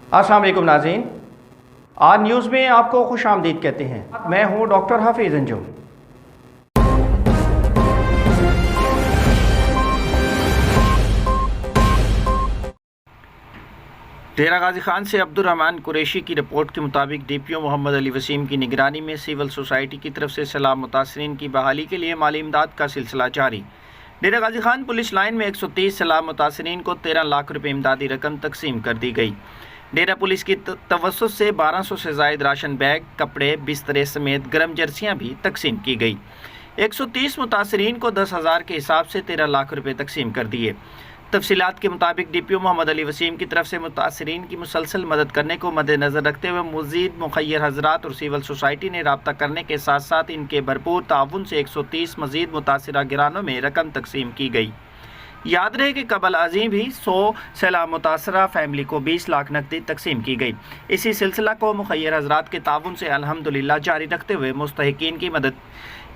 अस्सलाम वालेकुम नाज़रीन, आज न्यूज़ में आपको खुश आमदीद कहते हैं। मैं हूँ डॉक्टर हाफिज़ अंजुम। डेरा गाजी खान से अब्दुर्रहमान कुरैशी की रिपोर्ट के मुताबिक DPO मोहम्मद अली वसीम की निगरानी में सिविल सोसाइटी की तरफ से सैलाब मुतासरीन की बहाली के लिए माली इमदाद का सिलसिला जारी। डेरा गाजी खान पुलिस लाइन में 130 सैलाब मुतासरीन को 13 लाख रुपये इमदादी रकम तकसीम कर दी गई। डेरा पुलिस की तवस्सुत से 1200 से ज़ायद राशन बैग, कपड़े, बिस्तरे समेत गर्म जर्सियाँ भी तकसीम की गई। 130 मुतासरीन को 10,000 के हिसाब से 13 लाख रुपये तकसीम कर दिए। तफसीलात के मुताबिक DPO मोहम्मद अली वसीम की तरफ से मुतासरीन की मुसलसल मदद करने को मद्देनज़र रखते हुए मज़ीद मुखय्यर हज़रात और सिविल सोसाइटी ने रब्ता करने के साथ साथ इनके भरपूर ताउन से 130 मज़ीद मुतासरा गिरानों में रकम तकसीम की गई। याद रहे कि कबल अज़ीम भी 100 सैलाब मुतासरा फैमिली को 20 लाख नकदी तकसीम की गई। इसी सिलसिला को मुखय्यर हज़रात के ताउन से अल्हम्दुलिल्लाह जारी रखते हुए मुस्तहिकीन की मदद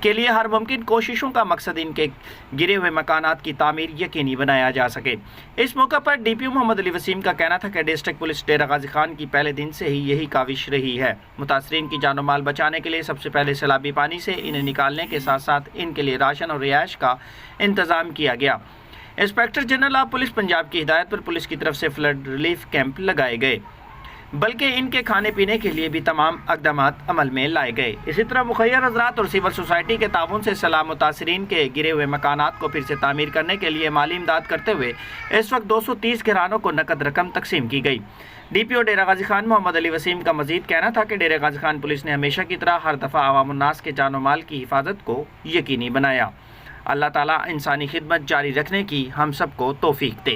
के लिए हर मुमकिन कोशिशों का मकसद इनके गिरे हुए मकानात की तामीर यकीनी बनाया जा सके। इस मौका पर DPO मोहम्मद अली वसीम का कहना था कि डिस्ट्रिक्ट पुलिस डेरा गाजी खान की पहले दिन से ही यही काविश रही है। मुतासरीन की जानो माल बचाने के लिए सबसे पहले सैलाबी पानी से इन्हें निकालने के साथ साथ इनके लिए राशन और रिहाइश का इंतज़ाम किया गया। Inspector general of police Punjab की हिदायत पर पुलिस की तरफ से फ्लड रिलीफ कैंप लगाए गए, बल्कि इनके खाने पीने के लिए भी तमाम इक़दामात अमल में लाए गए। इसी तरह मुखय्यर हज़रात और सिविल सोसाइटी के ताउन से सैलाब मुतासरीन के गिरे हुए मकानात को फिर से तामीर करने के लिए माली इमदाद करते हुए इस वक्त 230 घरानों को नकद रकम तकसीम की गई। DPO डेरा गाजी खान मोहम्मद अली वसीम का मजीद कहना था कि डेरा गाजी खान पुलिस ने हमेशा की तरह हर दफ़ा अवामुन्नास के जानो माल की हिफाजत को यकीनी बनाया। अल्लाह ताला इंसानी खिदमत जारी रखने की हम सबको तौफीक दे।